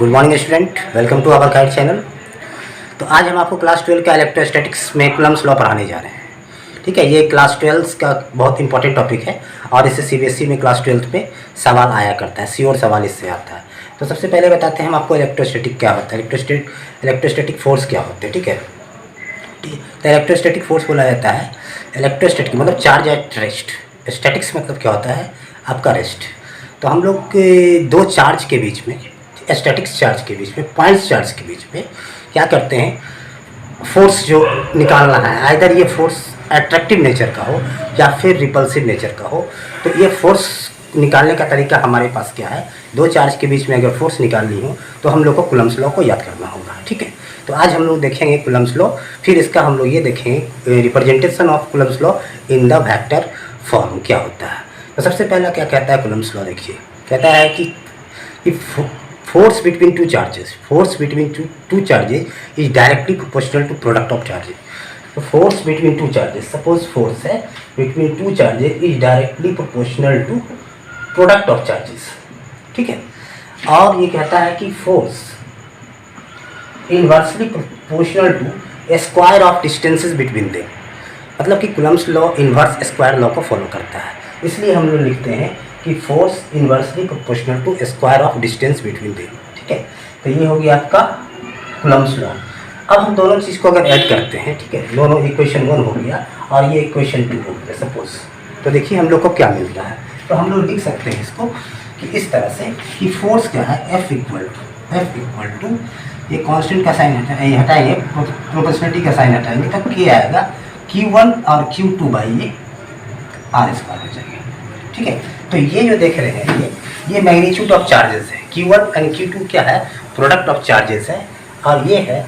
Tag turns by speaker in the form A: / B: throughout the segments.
A: Good morning student, welcome to our guide channel. तो आज हम आपको क्लास 12 का इलेक्ट्रोस्टैटिक्स में कूलम्ब्स लॉ पढ़ाने जा रहे हैं। ठीक है, ये क्लास 12 का बहुत इंपॉर्टेंट टॉपिक है और इससे सीबीएसई में क्लास 12 में सवाल आया करता है, श्योर सवाल इससे आता है। तो सबसे पहले बताते हैं हम आपको इलेक्ट्रोस्टैटिक क्या होता है, इलेक्ट्रोस्टैटिक फोर्स क्या होते हैं। ठीक है, तो इलेक्ट्रोस्टैटिक फोर्स बोला जाता है, इलेक्ट्रोस्टैटिक मतलब चार्ज एट रेस्ट, स्टैटिक्स मतलब क्या होता है आपका रेस्ट। तो हम लोग दो चार्ज के बीच में, स्टैटिक्स चार्ज के बीच में, पॉइंट्स चार्ज के बीच में क्या करते हैं, फोर्स जो निकालना है, आइदर ये फोर्स अट्रैक्टिव नेचर का हो या फिर रिपल्सिव नेचर का हो। तो ये फोर्स निकालने का तरीका हमारे पास क्या है, दो चार्ज के बीच में अगर फोर्स निकालनी हो तो हम लोग को कूलम्ब्स लॉ को याद करना होगा। ठीक है, तो आज हम लोग देखेंगे कूलम्ब्स लॉ, फिर इसका हम लोग ये देखेंगे representation of Coulomb's law in the vector form क्या होता है। तो सबसे पहला क्या कहता है कूलम्ब्स लॉ, देखिए कहता है कि force between two charges is directly proportional to product of charges. तो force between two charges, suppose force है between two charges is directly proportional to product of charges. ठीक है, और ये कहता है कि force inversely proportional to square of distances between them, मतलब कि Coulomb's law inverse square law को फॉलो करता है। इसलिए हम लोग लिखते हैं कि force inversely proportional to square of distance between them. ठीक है, तो ये हो गया आपका कूलम्ब्स लॉ। अब हम दोनों चीज़ को अगर ऐड करते हैं, ठीक है, दोनों इक्वेशन 1 हो गया और ये इक्वेशन 2 हो गया सपोज, तो देखिए हम लोग को क्या मिल रहा है। तो हम लोग लिख सकते हैं इसको कि इस तरह से कि फोर्स क्या है, F इक्वल टू ये कांस्टेंट का साइन हटाएंगे, प्रोपोर्शनलिटी का साइन हटाएंगे, तब क्या आएगा Q1 और Q2 बाई ये R स्क्वायर हो जाएगा। ठीक है, तो ये जो देख रहे हैं ये मैग्नीट्यूड ऑफ चार्जेस है, Q1 एंड Q2 क्या है, प्रोडक्ट ऑफ चार्जेस है, और ये है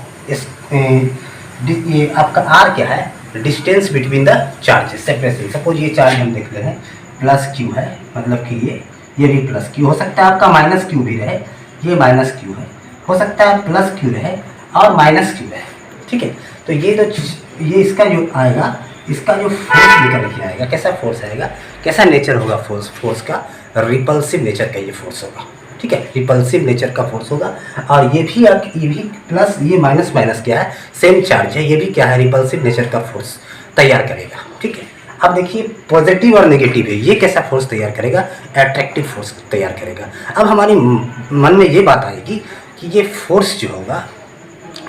A: ये आपका R क्या है, distance between the charges, separation. Suppose ये चार्ज हम देख रहे हैं प्लस Q है, मतलब कि ये भी प्लस Q हो सकता है, आपका माइनस Q भी रहे, ये माइनस Q है, हो सकता है प्लस Q रहे और माइनस Q रहे। ठीक है, तो ये इसका जो आएगा, इसका जो फोर्स निकल के आएगा, कैसा फोर्स आएगा, कैसा नेचर होगा फोर्स का, रिपल्सिव नेचर का ये फोर्स होगा। ठीक है, रिपल्सिव नेचर का फोर्स होगा। और ये भी प्लस ये माइनस क्या है, सेम चार्ज है, ये भी क्या है, रिपल्सिव नेचर का फोर्स तैयार करेगा। ठीक है, अब देखिए पॉजिटिव और नेगेटिव है, ये कैसा फोर्स तैयार करेगा, अट्रैक्टिव फोर्स तैयार करेगा। अब हमारी मन में ये बात आएगी कि ये फोर्स जो होगा,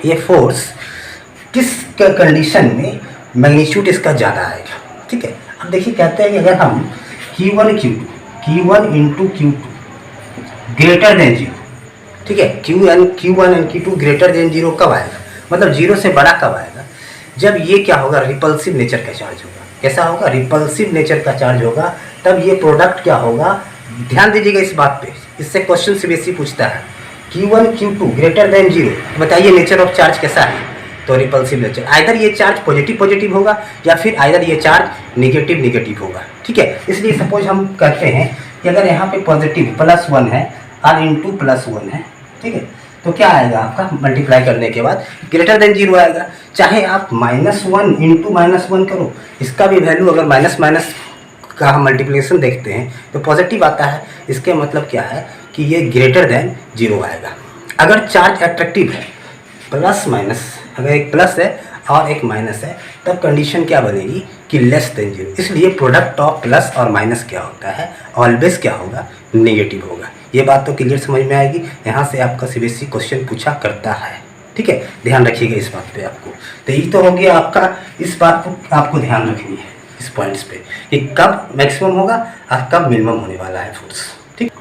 A: ये फोर्स किस कंडीशन में मैग्नीट्यूड इसका ज़्यादा आएगा। ठीक है, अब देखिए कहते हैं कि अगर हम Q1 into Q2 greater than 0, ठीक है, Q1 and Q2 greater than 0 कब आएगा, मतलब 0 से बड़ा कब आएगा, जब ये क्या होगा, रिपल्सिव नेचर का चार्ज होगा। कैसा होगा, रिपल्सिव नेचर का चार्ज होगा, तब ये प्रोडक्ट क्या होगा, ध्यान दीजिएगा इस बात पे, इससे क्वेश्चन से बेसिक पूछता है। Q1 Q2 ग्रेटर देन 0, बताइए नेचर ऑफ चार्ज कैसा है, तो रिपल्सिव नेचर, आइदर ये चार्ज पॉजिटिव होगा या फिर आइदर ये चार्ज नेगेटिव होगा। ठीक है, इसलिए सपोज हम कहते हैं कि अगर यहाँ पे पॉजिटिव +1 है और इंटू +1 है, ठीक है, तो क्या आएगा आपका, मल्टीप्लाई करने के बाद ग्रेटर देन 0 आएगा। चाहे आप -1 इंटू -1 करो, इसका भी वैल्यू अगर माइनस का हम मल्टीप्लिकेशन देखते हैं तो पॉजिटिव आता है, इसके मतलब क्या है कि ये ग्रेटर देन 0 आएगा। अगर चार्ज अट्रैक्टिव है, प्लस माइनस, अगर एक प्लस है और एक माइनस है, तब कंडीशन क्या बनेगी कि लेस देन 0। इसलिए प्रोडक्ट ऑफ प्लस और माइनस क्या होता है, ऑलवेज क्या होगा, नेगेटिव होगा। ये बात तो क्लियर समझ में आएगी, यहाँ से आपका सीबीएसई क्वेश्चन पूछा करता है। ठीक है, ध्यान रखिएगा इस बात पे आपको। तो ये तो हो गया आपका, इस बात को आपको ध्यान रखनी है इस पॉइंट्स पे कि कब मैक्सिमम होगा और कब मिनिमम होने वाला है फोर्स। ठीक,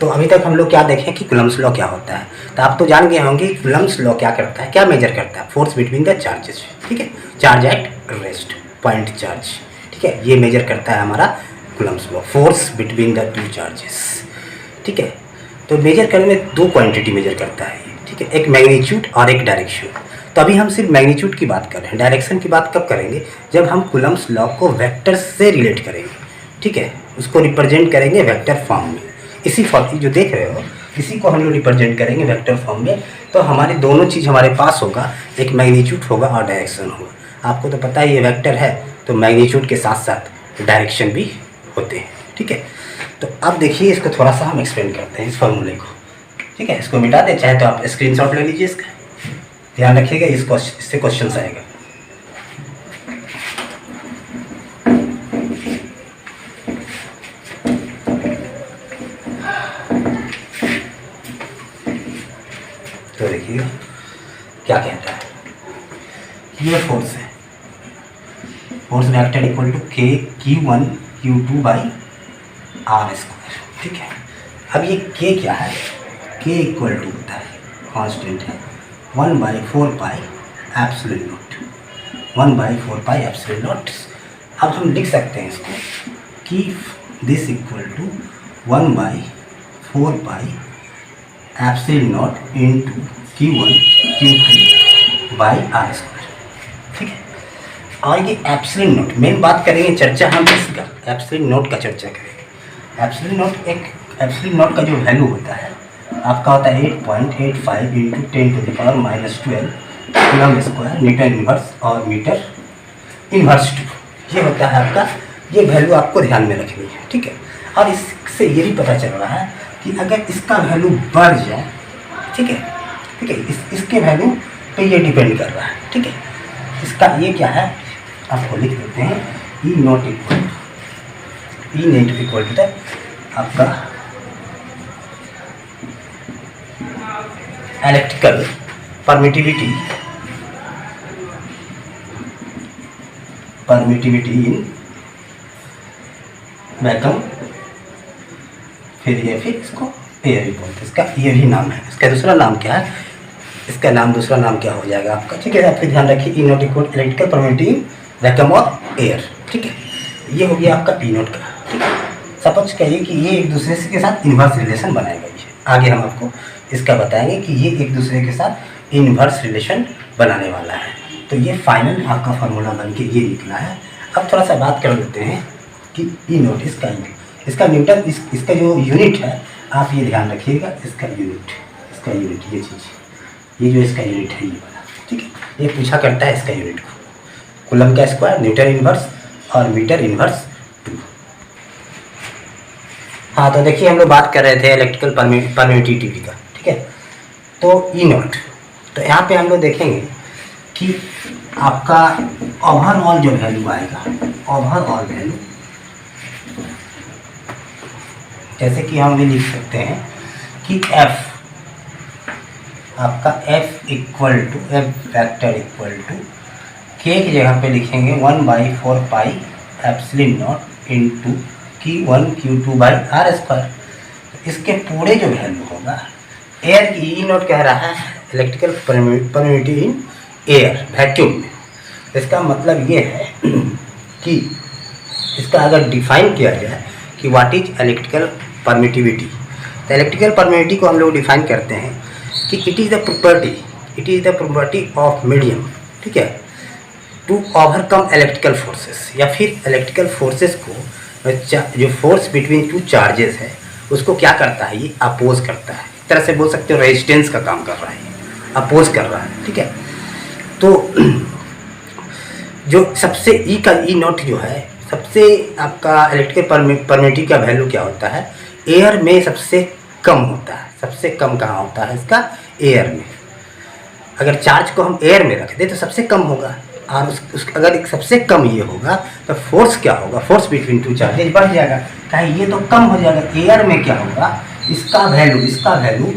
A: तो अभी तक हम लोग क्या देखें कि कूलम्ब्स लॉ क्या होता है। तो आप तो जान गए होंगे कूलम्ब्स लॉ क्या करता है, क्या मेजर करता है, फोर्स बिटवीन द चार्जेस। ठीक है, charge at rest, point charge. ठीक है, ये मेजर करता है हमारा Coulomb's law, force between the two charges. ठीक है, तो मेजर करने में दो क्वांटिटी मेजर करता है। ठीक है, एक मैग्नीट्यूड और एक डायरेक्शन। तो अभी हम सिर्फ मैग्नीट्यूड की बात कर रहे हैं, डायरेक्शन की बात कब करेंगे, जब हम कूलम्ब्स लॉ को वेक्टर से रिलेट करेंगे। ठीक है, उसको रिप्रेजेंट करेंगे वेक्टर फॉर्म में। इसी फॉर्म जो देख रहे हो, इसी को हम लोग रिप्रेजेंट करेंगे वेक्टर फॉर्म में। तो हमारे दोनों चीज़ हमारे पास होगा, एक मैग्नीट्यूड होगा और डायरेक्शन होगा। आपको तो पता है ये वेक्टर है, तो मैग्नीट्यूड के साथ साथ डायरेक्शन भी होते हैं। ठीक है, तो अब देखिए इसको थोड़ा सा हम एक्सप्लेन करते हैं इस फॉर्मूले को। ठीक है, इसको मिटा दे, चाहे तो आप स्क्रीनशॉट ले लीजिए इसका, ध्यान रखिएगा इससे क्वेश्चन आएगा। तो देखिए क्या कहता है, ये फोर्स है, फोर्स वेक्टर इक्वल टू के Q1 Q2 by R square, ठीक है। अब ये के क्या है, के इक्वल टू होता है, कांस्टेंट है 1/4 एप्सिलॉन नॉट, 1/4 एप्सिलॉन नॉट। अब हम लिख सकते हैं इसको कि this equal to 1/4 epsilon not into Q1 Q2 by R square, ठीक है। और ये एप्सिलॉन नॉट, मेन बात करेंगे चर्चा हम इसका एप्सिलॉन नॉट का चर्चा करेंगे। एप्सिलॉन नॉट, एक एप्सिलॉन नॉट का जो वैल्यू होता है आपका होता है 8.85 into 10⁻⁻12 coulomb square Newton inverse और मीटर इन्वर्स 2, ये होता है आपका, ये वैल्यू आपको ध्यान में रखनी है, ठीक है। और इससे ये भी पता चल रहा है कि अगर इसका वैल्यू बढ़ जाए, ठीक है, ठीक है, इसके वैल्यू पे ये डिपेंड कर रहा है, ठीक है। इसका ये क्या है, आपको लिख देते हैं ई नॉट इक्वल टू आपका इलेक्ट्रिकल परमिटिविटी इन वैक्यूम, फिर इसको एयर भी बोलते हैं, इसका ये भी नाम है, इसका दूसरा नाम क्या है, इसका नाम दूसरा नाम क्या हो जाएगा आपका, ठीक है। आप ध्यान रखिए e naught equal electrical permittivity vacuum और एयर, ठीक है। ये हो गया आपका ई नॉट का, ठीक है। सपोज कहिए कि ये एक दूसरे के साथ इन्वर्स रिलेशन बनाएगा, ये आगे हम आपको इसका बताएंगे कि ये एक दूसरे के साथ इन्वर्स रिलेशन बनाने वाला है। तो ये फाइनल आपका फार्मूला बन के ये निकला है। अब थोड़ा सा बात कर लेते हैं कि ई नॉट, इसका न्यूटन, इसका जो यूनिट है आप ये ध्यान रखिएगा, इसका यूनिट ये चीज़, ये जो इसका यूनिट है ये वाला, ठीक है। ये पूछा करता है इसका यूनिट को, कूलम का स्क्वायर न्यूटन इन्वर्स और मीटर इन्वर्स 2। हाँ, तो देखिए हम लोग बात कर रहे थे इलेक्ट्रिकल परमिटिविटी का, ठीक है। तो ई नॉट, तो यहाँ पे हम लोग देखेंगे कि आपका ओवरऑल जो वैल्यू आएगा, ओवरऑल वैल्यू, जैसे कि हम भी लिख सकते हैं कि F आपका F equal to F factor equal to के की जगह पे लिखेंगे 1/4 epsilon not into Q1 Q2 by R square. इसके पूरे जो वैल्यू होगा, एयर की ई नॉट कह रहा है electrical permittivity in air vacuum में, इसका मतलब ये है कि इसका अगर डिफाइन किया जाए कि व्हाट इज इलेक्ट्रिकल परमिटिविटी, तो इलेक्ट्रिकल परमिटिविटी को हम लोग डिफाइन करते हैं कि it is the property of medium, ठीक है, टू ओवरकम इलेक्ट्रिकल फोर्सेस, या फिर इलेक्ट्रिकल फोर्सेस को जो फोर्स बिटवीन टू चार्जेस है उसको क्या करता है, ये अपोज करता है। एक तरह से बोल सकते हो रेजिस्टेंस का काम कर रहा है, अपोज कर रहा है, ठीक है। तो जो सबसे ई नॉट जो है, सबसे आपका इलेक्ट्रिकल परमिटिविटी का वैल्यू क्या होता है, एयर में सबसे कम होता है। सबसे कम कहाँ होता है इसका, एयर में। अगर चार्ज को हम एयर में रख दें तो सबसे कम होगा, और अगर एक सबसे कम ये होगा तो फोर्स क्या होगा, फोर्स बिटवीन टू चार्जेज बढ़ जाएगा, कहीं ये तो कम हो जाएगा। एयर में क्या होगा, इसका वैल्यू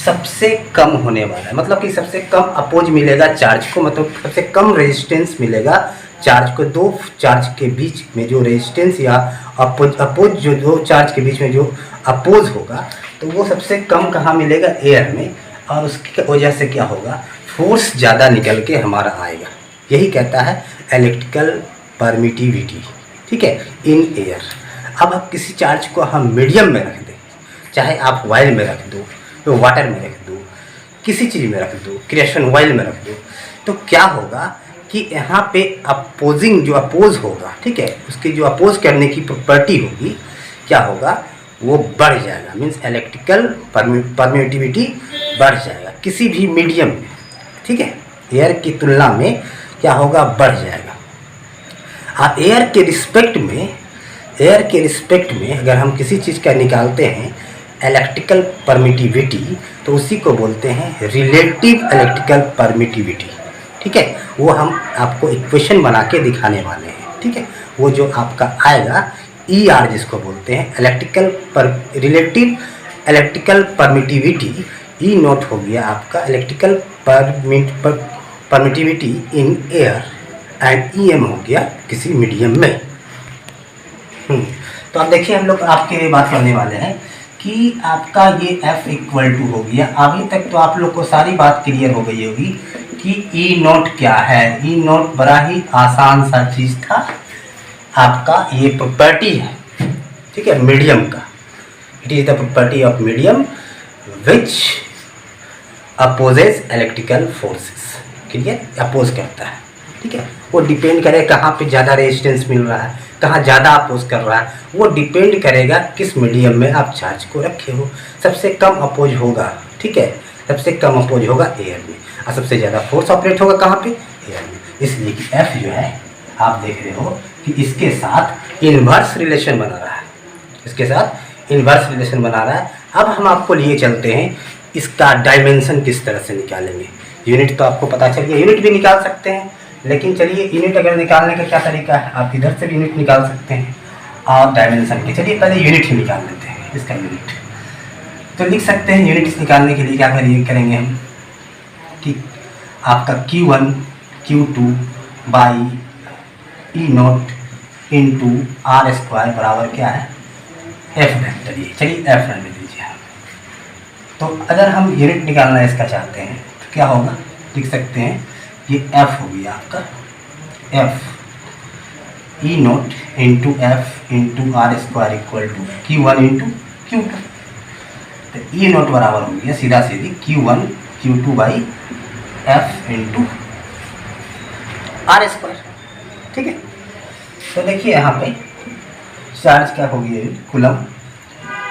A: सबसे कम होने वाला है, मतलब कि सबसे कम अपोज मिलेगा चार्ज को, मतलब सबसे कम रेजिस्टेंस मिलेगा चार्ज को। दो चार्ज के बीच में जो रेजिस्टेंस या अपोज जो दो चार्ज के बीच में जो अपोज होगा, तो वो सबसे कम कहाँ मिलेगा, एयर में। और उसकी वजह से क्या होगा, फोर्स ज़्यादा निकल के हमारा आएगा। यही कहता है इलेक्ट्रिकल परमिटिविटी, ठीक है, इन एयर। अब किसी चार्ज को हम मीडियम में रख दें, चाहे आप ऑयल में रख दो, तो वाटर में रख दो, किसी चीज़ में रख दो, क्रिएशन ऑयल में रख दो, तो क्या होगा कि यहाँ पे अपोजिंग जो अपोज होगा, ठीक है, उसकी जो अपोज करने की प्रॉपर्टी होगी, क्या होगा, वो बढ़ जाएगा। मीन्स इलेक्ट्रिकल परमिटिविटी बढ़ जाएगा किसी भी मीडियम में, ठीक है, एयर की तुलना में क्या होगा, बढ़ जाएगा। और एयर के रिस्पेक्ट में अगर हम किसी चीज़ का निकालते हैं इलेक्ट्रिकल परमिटिविटी, तो उसी को बोलते हैं रिलेटिव इलेक्ट्रिकल परमिटिविटी। ठीक है, वो हम आपको इक्वेशन बना के दिखाने वाले हैं। ठीक है, वो जो आपका आएगा ER जिसको बोलते हैं relative electrical permittivity, E note हो गया आपका electrical permittivity in air and EM हो गया किसी मीडियम में। तो अब देखिए हम लोग आपके लिए बात करने वाले हैं कि आपका ये F इक्वल टू हो गया। अभी तक तो आप लोग को सारी बात क्लियर हो गई होगी कि E नोट क्या है। E नोट बड़ा ही आसान सा चीज़ था, आपका ये प्रॉपर्टी है, ठीक है, मीडियम का। It is the property of medium which opposes electrical forces. Clear, oppose करता है। ठीक है, वो डिपेंड करे कहाँ पे ज़्यादा रेजिस्टेंस मिल रहा है, कहाँ ज़्यादा अपोज कर रहा है, वो डिपेंड करेगा किस मीडियम में आप चार्ज को रखे हो। सबसे कम अपोज होगा, ठीक है, सबसे कम अपोज होगा एयर में, और सबसे ज़्यादा फोर्स ऑपरेट होगा कहाँ पे, एयर में। इसलिए कि F जो है आप देख रहे हो कि इसके साथ इन्वर्स रिलेशन बना रहा है, इसके साथ इन्वर्स रिलेशन बना रहा है। अब हम आपको लिए चलते हैं इसका डायमेंशन किस तरह से निकालेंगे। यूनिट तो आपको पता चल गया, यूनिट भी निकाल सकते हैं, लेकिन चलिए यूनिट अगर निकालने का क्या तरीका है, आप इधर से भी यूनिट निकाल सकते हैं और डायमेंशन के। चलिए पहले यूनिट ही निकाल लेते हैं इसका यूनिट। तो लिख सकते हैं यूनिट निकालने के लिए क्या करेंगे हम कि आपका Q1 Q2 by E not into R square बराबर क्या है, F वेक्टर। ये चलिए F रन लीजिए आप। तो अगर हम यूनिट निकालना इसका चाहते हैं तो क्या होगा, लिख सकते हैं ये F हो गया आपका, F E not into F into R square equal to Q1 into Q2। तो E नोट बराबर हो गया सीधा सीधी Q1 Q2 by F into R square. ठीक है, तो देखिए यहाँ पे चार्ज क्या हो गया, कूलम,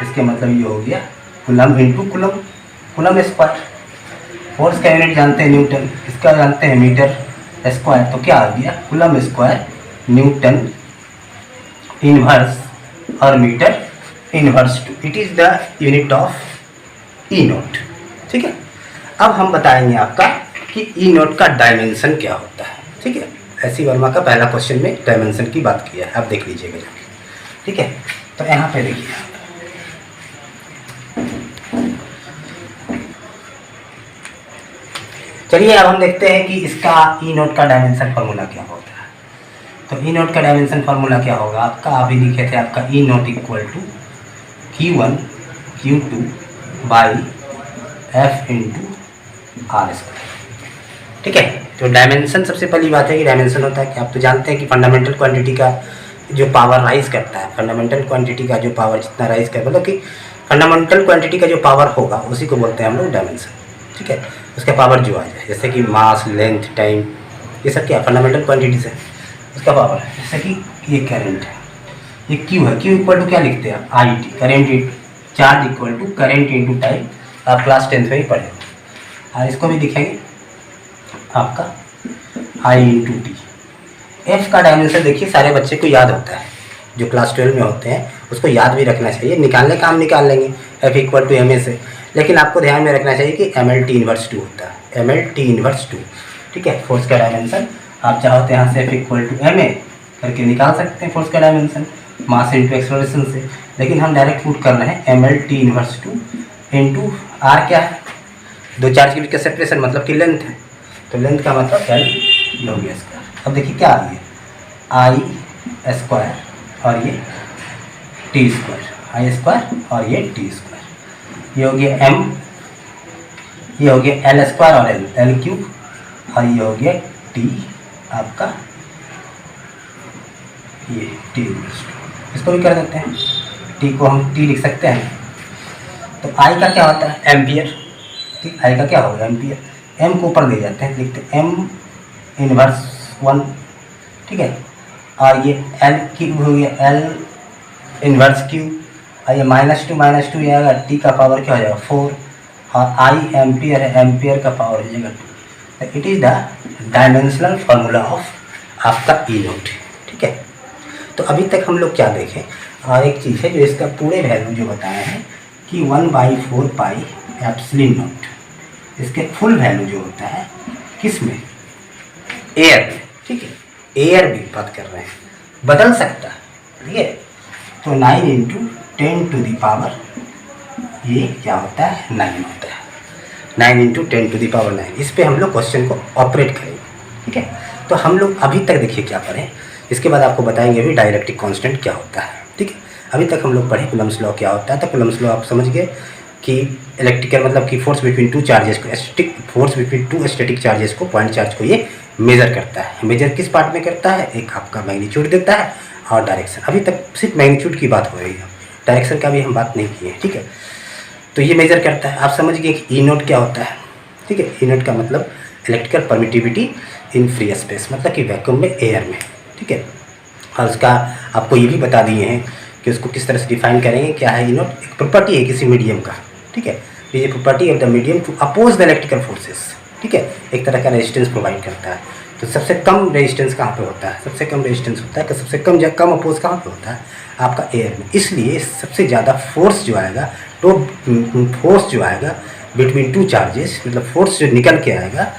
A: इसके मतलब ये हो गया coulomb into coulomb, coulomb square. Force का यूनिट जानते हैं न्यूटन, इसका जानते हैं मीटर स्क्वायर। तो क्या आ गया, कूलम स्क्वायर न्यूटन इनवर्स और metre inverse two. It is the unit of E not. ठीक है, अब हम बताएंगे आपका कि E नोट का डायमेंशन क्या होता है। ठीक है, ऐसी वर्मा का पहला क्वेश्चन में डायमेंशन की बात किया है, आप देख लीजिएगा जाके। ठीक है, तो यहाँ पे देखिए चलिए अब हम देखते हैं कि इसका E नोट का डायमेंशन फार्मूला क्या होता है। तो E नोट का डायमेंशन फार्मूला क्या होगा आपका, अभी लिखे थे आपका E naught equal to Q1 Q2 by F into R square. ठीक है, तो डायमेंशन सबसे पहली बात है कि डायमेंशन होता है कि आप तो जानते हैं कि फंडामेंटल क्वांटिटी का जो पावर राइज करता है, फंडामेंटल क्वांटिटी का जो पावर जितना राइज कर, मतलब कि फंडामेंटल क्वांटिटी का जो पावर होगा उसी को बोलते हैं हम लोग डायमेंशन। ठीक है, उसका पावर जो आ जाए, जैसे कि मास, लेंथ, टाइम, ये सब क्या फंडामेंटल क्वांटिटी से उसका पावर है। जैसे कि ये करंट है, ये Q है, Q इक्वल टू क्या लिखते हैं आप, IT, current charge equal to current into time. आप क्लास 10th में ही पढ़े, और इसको भी लिखेंगे आपका I इंटू टी। F का डायमेंशन देखिए सारे बच्चे को याद होता है, जो क्लास 12 में होते हैं उसको याद भी रखना चाहिए। निकालने का हम निकाल लेंगे F इक्वल टू MA से, लेकिन आपको ध्यान में रखना चाहिए कि MLT इनवर्स 2 होता है, MLT इनवर्स 2। ठीक है, फोर्स का डायमेंशन आप चाहो तो यहाँ से F इक्वल टू MA करके निकाल सकते हैं फोर्स का डायमेंशन मास इंटू एक्सेलरेशन से, लेकिन हम डायरेक्ट पुट कर रहे हैं MLT इनवर्स 2 इंटू R क्या है, दो चार्ज के बीच का सेपरेशन मतलब कि लेंथ है, तो लेंथ का मतलब L हो गया इसका। अब देखिए क्या आ गया, I स्क्वायर और ये T स्क्वायर, I स्क्वायर और ये T स्क्वायर, ये हो गया M, ये हो गया L स्क्वायर और L क्यूब, और ये हो गया T आपका, ये T इनवर्स 2। इसको भी कर देते हैं, T को हम T लिख सकते हैं। तो I का क्या होता है, एम्पियर। ठीक, I का क्या होगा, एम्पियर। M को ऊपर ले जाते हैं, लिखते हैं M इनवर्स 1। ठीक है, और ये L क्यूब हो गया, L इनवर्स क्यूब, और ये -2 ये आएगा, T का पावर क्या हो जाएगा 4, और I एम्पियर है, एम्पियर का पावर हो जाएगा 2। तो it is the dimensional formula of आपका E नोट। ठीक है, तो अभी तक हम लोग क्या देखें, और एक चीज़ है जो इसका पूरे वैल्यू जो बताए हैं कि 1/4 पाई एप्सिलॉन नॉट, इसके फुल वैल्यू जो होता है किस में, एयर में, ठीक है, एयर भी बात कर रहे हैं, बदल सकता है, ठीक है। तो 9 × 10⁻, ये क्या होता है, 9 होता है, 9 × 10⁹ इस पे हम लोग क्वेश्चन को ऑपरेट करेंगे, ठीक है। तो हम लोग अभी तक देखिए क्या पढ़े, इसके बाद आपको बताएंगे अभी डाइलेक्ट्रिक कांस्टेंट क्या होता है, ठीक है। अभी तक हम लोग पढ़े कूलम्ब्स लॉ क्या होता है। तो कूलम्ब्स लॉ आप समझ गए कि इलेक्ट्रिकल मतलब कि फोर्स बिटवीन टू चार्जेस को, static force between to static charges को, पॉइंट चार्ज को ये मेजर करता है। मेजर किस पार्ट में करता है, एक आपका मैग्नीट्यूड देता है और डायरेक्शन। अभी तक सिर्फ मैग्नीट्यूड की बात हो रही है, डायरेक्शन का भी हम बात नहीं किए, ठीक है। तो ये मेजर करता है। आप समझ गए कि ई नोट क्या होता है, ठीक है। ई नोट का मतलब electrical permittivity in free space, मतलब कि वैक्यूम में, एयर में, ठीक है। और उसका आपको ये भी बता दिए हैं कि उसको किस तरह से डिफाइन करेंगे, क्या है ई नोट, एक प्रॉपर्टी है किसी मीडियम का, ठीक है। ये property of the medium to oppose the electrical forces, ठीक है, एक तरह का रेजिस्टेंस प्रोवाइड करता है। तो सबसे कम रेजिस्टेंस कहाँ पे होता है, सबसे कम रेजिस्टेंस होता है, तो सबसे कम अपोज कहाँ पे होता है, आपका एयर में। इसलिए सबसे ज़्यादा फोर्स जो आएगा, तो फोर्स जो आएगा बिटवीन टू चार्जेस, मतलब फोर्स जो निकल के आएगा,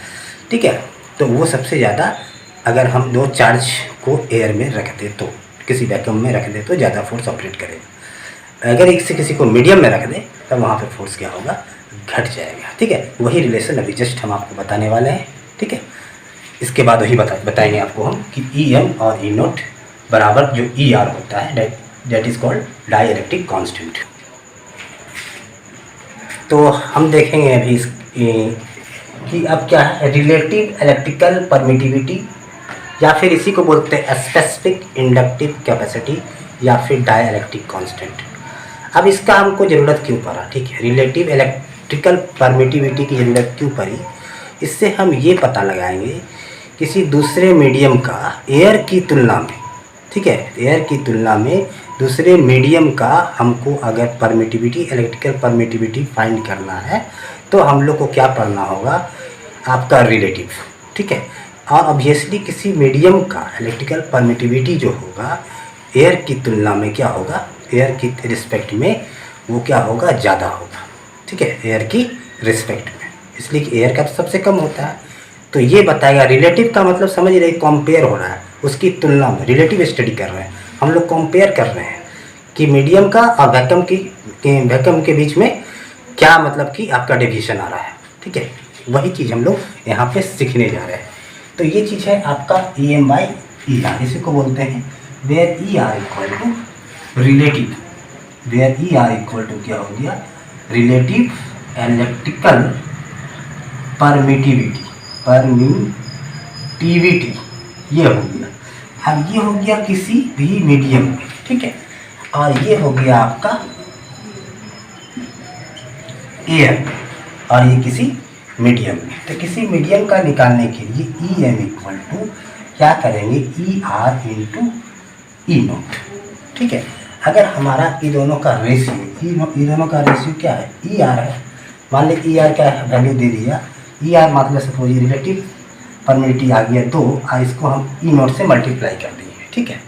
A: ठीक है, तो वो सबसे ज़्यादा अगर हम दो चार्ज को एयर में रख दे, तो किसी वैक्यूम में रख दे तो ज़्यादा फोर्स ऑपरेट करेगा। अगर एक से किसी को मीडियम में रख दे तब वहाँ पे फोर्स क्या होगा, घट जाएगा, ठीक है। वही रिलेशन अभी जस्ट हम आपको बताने वाले हैं, ठीक है। इसके बाद वही बताएंगे आपको हम कि ई एम और ई नोट बराबर जो ई आर होता है, that is called dielectric constant. तो हम देखेंगे अभी कि अब क्या है, रिलेटिव इलेक्ट्रिकल परमिटिविटी, या फिर इसी को बोलते हैं स्पेसिफिक इंडक्टिव कैपेसिटी, या फिर डाई इलेक्ट्रिक कॉन्स्टेंट। अब इसका हमको ज़रूरत क्यों पड़ा, ठीक है, रिलेटिव इलेक्ट्रिकल परमिटिविटी की ज़रूरत क्यों पड़ी, इससे हम ये पता लगाएंगे किसी दूसरे मीडियम का एयर की तुलना में, ठीक है, एयर की तुलना में दूसरे मीडियम का हमको अगर परमिटिविटी, इलेक्ट्रिकल परमिटिविटी फाइंड करना है, तो हम लोग को क्या पढ़ना होगा, आपका रिलेटिव, ठीक है। और ऑब्वियसली किसी मीडियम का इलेक्ट्रिकल परमिटिविटी जो होगा एयर की तुलना में क्या होगा, एयर की रिस्पेक्ट में वो क्या होगा, ज़्यादा होगा, ठीक है, एयर की रिस्पेक्ट में, इसलिए कि एयर का तो सबसे कम होता है। तो ये बताएगा, रिलेटिव का मतलब समझ रहे, कंपेयर हो रहा है, उसकी तुलना में रिलेटिव स्टडी कर रहे हैं हम लोग, कंपेयर कर रहे हैं कि मीडियम का और वैक्यूम के बीच में क्या मतलब कि आपका डेविएशन आ रहा है, ठीक है। वही चीज़ हम लोग यहाँ पे सीखने जा रहे हैं। तो ये चीज़ है आपका E M by E R, इसी को बोलते हैं where E R equal to relative, where E R equal to क्या हो गया, रिलेटिव इलेक्ट्रिकल परमिटिविटी, ये हो गया। अब ये हो गया किसी भी मीडियम में, ठीक है, और ये हो गया आपका एयर, और ये किसी मीडियम में। तो किसी मीडियम का निकालने के लिए ई एम इक्वल टू क्या करेंगे, ई आर इंटू ई नोट, ठीक है। अगर हमारा ई दोनों का रेशियो, ई दोनों का रेशियो क्या है, ई आर है, मान ली ई आर क्या है, वैल्यू दे दिया, ई आर मतलब सपोज रिलेटिव परमिटिविटी आ गया 2, और इसको हम ई नोट से मल्टीप्लाई कर दिए, ठीक है।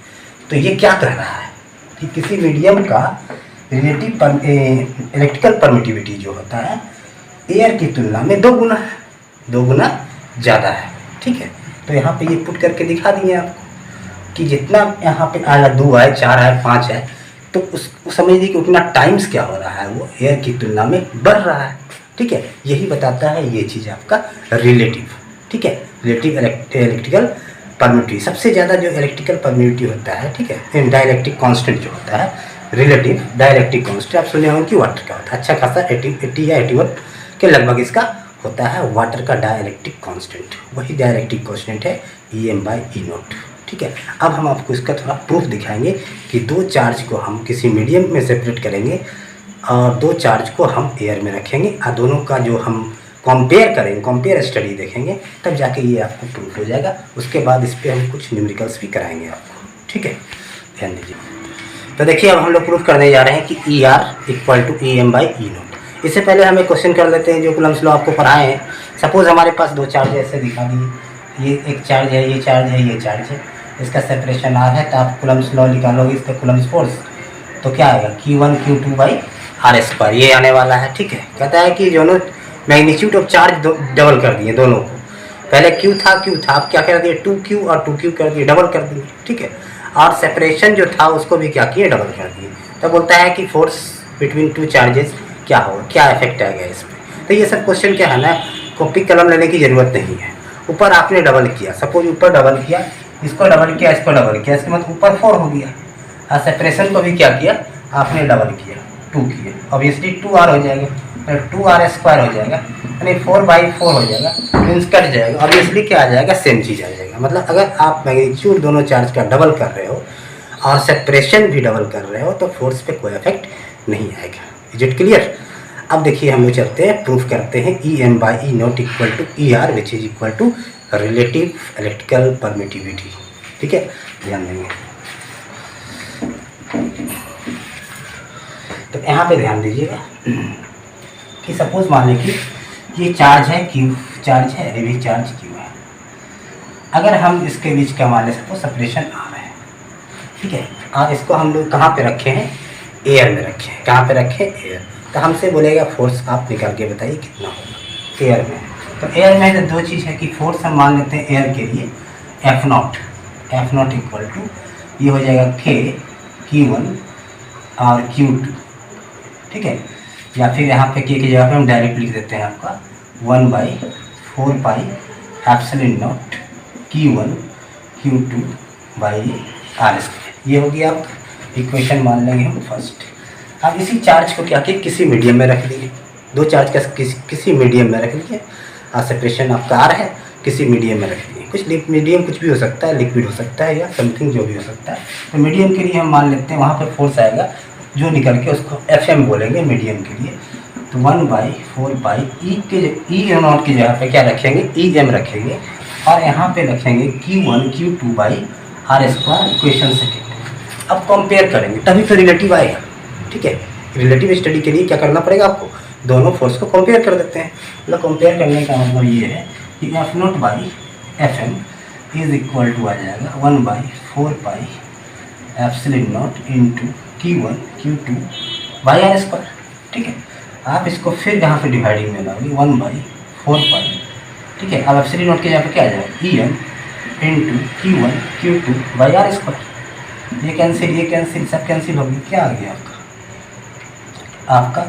A: तो ये क्या कह रहा है कि किसी मीडियम का रिलेटिव इलेक्ट्रिकल परमिटिविटी जो होता है एयर की तुलना में 2 गुना है, 2 गुना ज़्यादा है, ठीक है। तो यहाँ पे ये पुट करके दिखा दिए आपको कि जितना यहाँ पे आया 2 है, 4 है, 5 है, तो उस समझ लीजिए कि उतना टाइम्स क्या हो रहा है, वो एयर की तुलना में बढ़ रहा है, ठीक है। यही बताता है ये चीज़ आपका रिलेटिव, ठीक है, रिलेटिव इलेक्ट्रिकल परमिटिविटी। सबसे ज़्यादा जो इलेक्ट्रिकल परमिटिविटी होता है, ठीक है, डाइलेक्ट्रिक कांस्टेंट जो होता है, रिलेटिव डाइलेक्ट्रिक कांस्टेंट आप सुने होंगे कि वाटर का होता है, अच्छा खासा 80 या 81 के लगभग इसका होता है वाटर का डाइलेक्ट्रिक कांस्टेंट। वही डाइलेक्ट्रिक कांस्टेंट है E M by E naught, ठीक है। अब हम आपको इसका थोड़ा प्रूफ दिखाएंगे कि 2 चार्ज को हम किसी मीडियम में सेपरेट करेंगे और 2 चार्ज को हम एयर में रखेंगे, और दोनों का जो हम कंपेयर करेंगे, कंपेयर स्टडी देखेंगे, तब जाके ये आपको प्रूफ हो जाएगा। उसके बाद इस पर हम कुछ न्यूमेरिकल्स भी कराएंगे आपको, ठीक है, ध्यान दीजिए। तो देखिए अब हम लोग प्रूफ करने जा रहे हैं कि E R equal to E M by E naught. इससे पहले हम एक क्वेश्चन कर लेते हैं जो कूलम्ब्स लॉ आपको पढ़ाए हैं। सपोज हमारे पास 2 चार्ज ऐसे दिखा दिए, ये एक चार्ज है, ये चार्ज है, ये चार्ज है, इसका सेपरेशन आर है, तो आप कूलम्ब्स लॉ निकालोगे, इसका कूलम्ब्स फोर्स तो क्या आएगा, Q1 Q2 by are square ये आने वाला है। ठीक है, कहता है कि दोनों मैग्नीट्यूड ऑफ चार्ज डबल कर दिए दोनों को। पहले क्यू था आप क्या कर दिए 2q और 2q कर दिए, डबल कर दिए। ठीक है, और सेपरेशन जो था उसको भी क्या किए, डबल कर दिए। तो बोलता है कि फोर्स बिटवीन टू चार्जेस क्या होगा, क्या इफेक्ट आएगा इस पर। तो ये सब क्वेश्चन क्या है ना, कॉपी कलम लेने की ज़रूरत नहीं है। ऊपर आपने डबल किया, सपोज ऊपर डबल किया, इसको डबल किया, इसको डबल किया, इसके मतलब ऊपर 4 हो गया। और सेपरेशन को भी क्या किया आपने, डबल किया, 2 किया। ऑब्वियसली 2r हो जाएगा, 2r स्क्वायर हो जाएगा, यानी 4/4 हो जाएगा, मीन्स कट जाएगा। ऑब्वियसली क्या आ जाएगा, सेम चीज़ आ जाएगा। मतलब अगर आप मैग्नीट्यूड दोनों चार्ज का डबल कर रहे हो और सेपरेशन भी डबल कर रहे हो तो फोर्स पे कोई इफेक्ट नहीं आएगा। Is it clear? अब देखिए हम लोग चलते हैं, प्रूफ करते हैं EM/E0 equal to ER which is equal to relative electrical permittivity. ठीक है, ध्यान देंगे। तो यहाँ पे ध्यान दीजिएगा कि सपोज मान लें कि ये चार्ज है Q, चार्ज है, ये भी चार्ज Q है। अगर हम इसके बीच का मान लें सपोज सेपरेशन R है। ठीक है, और इसको हम लोग कहाँ पे रखे हैं, एयर में रखे हैं। कहाँ पे रखे, एयर। तो हमसे बोलेगा फोर्स आप निकाल के बताइए कितना होगा एयर में। तो एयर में तो दो चीज़ है कि फोर्स हम मान लेते हैं एयर के लिए F0 इक्वल टू ये हो जाएगा Q1 और Q2। ठीक है, या फिर यहाँ पे K की जगह पे हम डायरेक्ट लिख देते हैं आपका 1/4 pi epsilon not Q1 Q2 by R square. ये होगी आप इक्वेशन मान लेंगे हम फर्स्ट। अब इसी चार्ज को क्या किया, किसी मीडियम में रख दिए। दो चार्ज का किसी मीडियम में रख दिए, और सेपरेशन आपका R है, किसी मीडियम में रख दिए। कुछ मीडियम कुछ भी हो सकता है, लिक्विड हो सकता है या समथिंग जो भी हो सकता है। तो मीडियम के लिए हम मान लेते हैं वहाँ पर फोर्स आएगा जो निकल के उसको FM बोलेंगे मीडियम के लिए। तो 1/4 पाई E0 की जगह पे क्या रखेंगे, EM रखेंगे, और यहाँ पे रखेंगे Q1 Q2 by R square equation second. अब कंपेयर करेंगे तभी तो रिलेटिव आएगा। ठीक है, रिलेटिव स्टडी के लिए क्या करना पड़ेगा आपको, दोनों फोर्स को कंपेयर कर देते हैं। मतलब कंपेयर करने का मतलब ये है कि F0/FM इज इक्वल टू आ जाएगा 1/4 pi epsilon not into Q1 Q2 by R square. ठीक है, आप इसको फिर यहाँ पे डिवाइडिंग में लाओगे 1/4 पाई। ठीक है, अब एप्सिलॉन नॉट के यहाँ पे क्या आ जाएगा EM into Q1 Q2 by R square. ये कैंसिल सब कैंसिल होगी। क्या आ गया आपका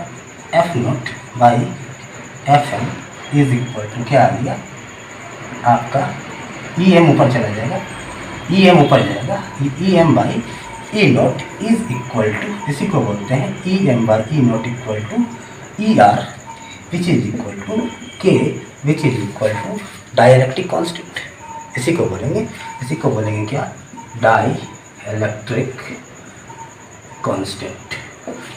A: F0/FM इज इक्वल टू क्या आ गया आपका EM ऊपर चला जाएगा, EM ऊपर जाएगा, EM/E0 इज इक्वल टू, इसी को बोलते हैं EM/E0 equal to ER which is equal to K which is equal to dielectric constant. इसी को बोलेंगे क्या, डाई इलेक्ट्रिक कांस्टेंट।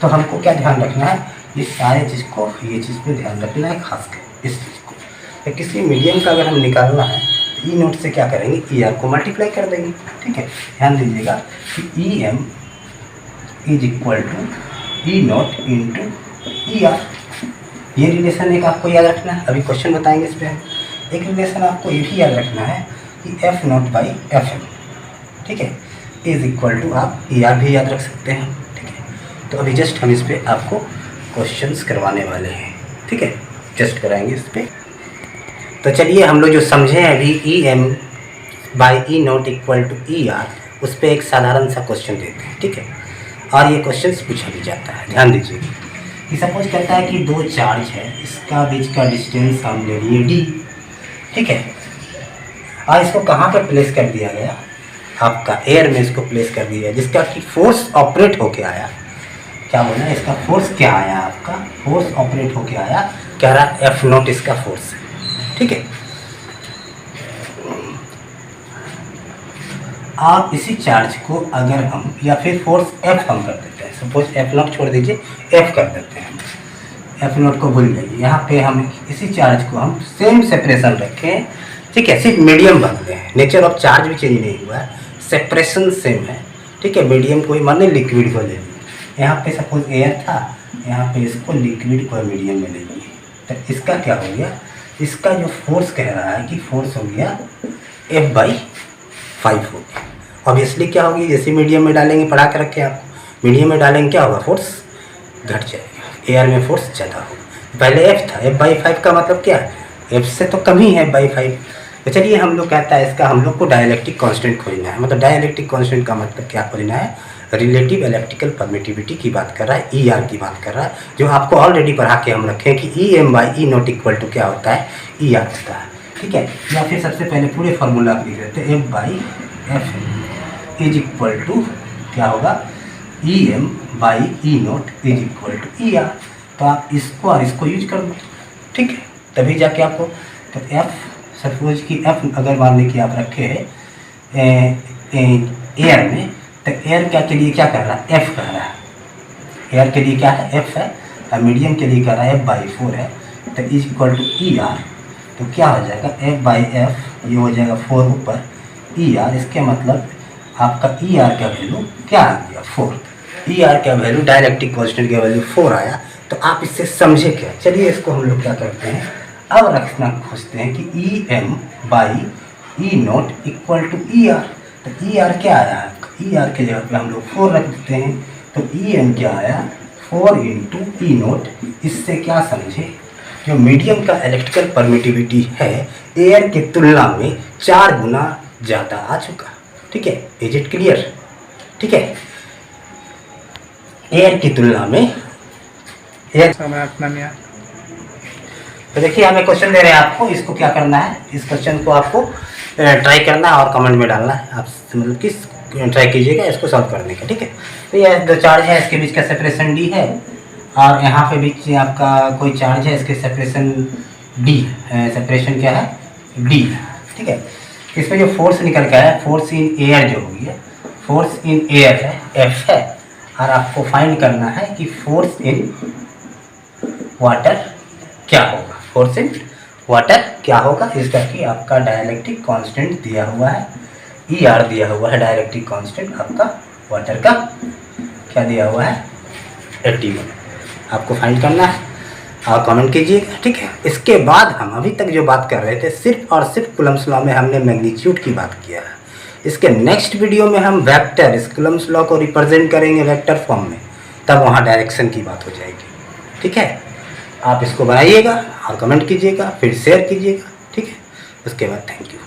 A: तो हमको क्या ध्यान रखना है, ये सारे चीज़ को, ये चीज़ पे ध्यान रखना है, खासकर इस चीज़ को। तो किसी मीडियम का अगर हम निकालना है E0 से क्या करेंगे, ER को मल्टीप्लाई कर देंगे। ठीक है, ध्यान दीजिएगा कि EM is equal to E0 into ER। ये रिलेशन एक आपको याद रखना है, अभी क्वेश्चन बताएंगे इस पर। एक रिलेशन आपको ये भी याद रखना है कि F0/FM, ठीक है, इज इक्वल टू आप ER भी याद रख सकते हैं। ठीक है, तो अभी जस्ट हम इस पर आपको क्वेश्चंस करवाने वाले हैं। ठीक है, जस्ट कराएंगे इस पर। तो चलिए हम लोग जो समझे हैं अभी EM/E0 इक्वल टू ER, उस पर एक साधारण सा क्वेश्चन देते हैं। ठीक है, और ये क्वेश्चन पूछा भी जाता है, ध्यान दीजिए कि सपोज करता है कि दो चार्ज है, इसका बीच का डिस्टेंस हम ले लिए D। ठीक है, और इसको कहाँ पे प्लेस कर दिया गया, आपका एयर में इसको प्लेस कर दिया, जिसका कि फोर्स ऑपरेट होके आया। क्या बोला, इसका फोर्स क्या आया, आपका फोर्स ऑपरेट होके आया, कह रहा F0 इसका फोर्स है। ठीक है, आप इसी चार्ज को अगर हम, या फिर फोर्स F हम कर देते हैं, सपोज F0 छोड़ दीजिए, F कर देते हैं, F0 को भूल जाइए। यहाँ पे हम इसी चार्ज को हम सेम सेपरेशन रखें। ठीक है, सिर्फ मीडियम बदले हैं, नेचर ऑफ चार्ज भी चेंज नहीं हुआ है, सेपरेशन सेम है। ठीक है, मीडियम को ही माने लिक्विड को ले लिए। यहाँ पे सपोज एयर था, यहाँ पे इसको लिक्विड को मीडियम में ले लिए। तो इसका क्या हो गया, इसका जो फोर्स कह रहा है कि फोर्स हो गया F/5 हो गया। ऑब्वियसली क्या होगी, जैसे मीडियम में डालेंगे, पढ़ा के रखे आपको, मीडियम में डालेंगे क्या होगा फोर्स, घट जाएगा, एयर में फोर्स ज़्यादा होगा। पहले F था, F/5 का मतलब क्या है, F से तो कम ही है F/5। तो चलिए हम लोग कहता है इसका हम लोग को डाइलेक्ट्रिक कांस्टेंट खोजना है। मतलब डाइलेक्ट्रिक कांस्टेंट का मतलब क्या खोजना है, रिलेटिव इलेक्ट्रिकल परमिटिविटी की बात कर रहा है, ER की बात कर रहा है, जो आपको ऑलरेडी पढ़ा के हम रखें कि EM/E0 इक्वल टू क्या होता है, ER होता है। ठीक है, या फिर सबसे पहले पूरे फार्मूला लिख देते हैं, F/F इज इक्वल टू क्या होगा, EM/E0 is equal to ER। तो आप इसको और इसको यूज कर दो, ठीक है, तभी जाके आपको, तो F सपोज कि F अगर मान लें कि आप रखे हैं एयर में, तो एयर क्या के लिए क्या कर रहा है, F कर रहा है, एयर के लिए क्या है, F है, और मीडियम के लिए कर रहा है F/4 है, तो इज इक्वल टू ER। तो क्या हो जाएगा, F/F ये हो जाएगा 4 ऊपर ER, इसके मतलब आपका ER का वैल्यू क्या आ गया, 4। ER का वैल्यू, डाइलेक्ट्रिक कांस्टेंट का वैल्यू 4 आया। तो आप इससे समझे क्या, चलिए इसको हम लोग क्या करते हैं, अब रखना खोजते हैं कि EM/E0 इक्वल टू ER। तो ER क्या आया, ER के जगह पे हम लोग 4 रख देते हैं, तो EM क्या आया, 4 × E0। इससे क्या समझे, जो मीडियम का इलेक्ट्रिकल परमिटिविटी है एयर की तुलना में 4 गुना ज़्यादा आ चुका। ठीक है, इज इट क्लियर। ठीक है, एयर की तुलना में एयर। तो देखिए हमें क्वेश्चन दे रहे हैं आपको, इसको क्या करना है, इस क्वेश्चन को आपको ट्राई करना है और कमेंट में डालना है, आप मतलब किस ट्राई कीजिएगा इसको सॉल्व करने का। ठीक है, तो ये दो चार्ज है, इसके बीच का सेपरेशन D है, और यहाँ पे बीच आपका कोई चार्ज है, इसके सेपरेशन D, सेपरेशन क्या है, D। ठीक है, इसमें जो फोर्स निकल के आया, फोर्स इन एयर जो हुई है, फोर्स इन एयर है, F है, और आपको फाइंड करना है कि फोर्स इन वाटर क्या होगा, फोर्स इन वाटर क्या होगा। इसका कि आपका डाइलेक्ट्रिक कांस्टेंट दिया हुआ है, ER दिया हुआ है, डाइलेक्ट्रिक कांस्टेंट आपका वाटर का क्या दिया हुआ है, 81। आपको फाइंड करना है और कमेंट कीजिएगा। ठीक है, इसके बाद हम अभी तक जो बात कर रहे थे सिर्फ और सिर्फ कूलम्ब्स लॉ में हमने मैग्नीट्यूड की बात किया है। इसके नेक्स्ट वीडियो में हम वेक्टर, इस कूलम्ब्स लॉ को रिप्रेजेंट करेंगे वेक्टर फॉर्म में, तब वहाँ डायरेक्शन की बात हो जाएगी। ठीक है, आप इसको बनाइएगा और कमेंट कीजिएगा, फिर शेयर कीजिएगा। ठीक है, उसके बाद थैंक यू।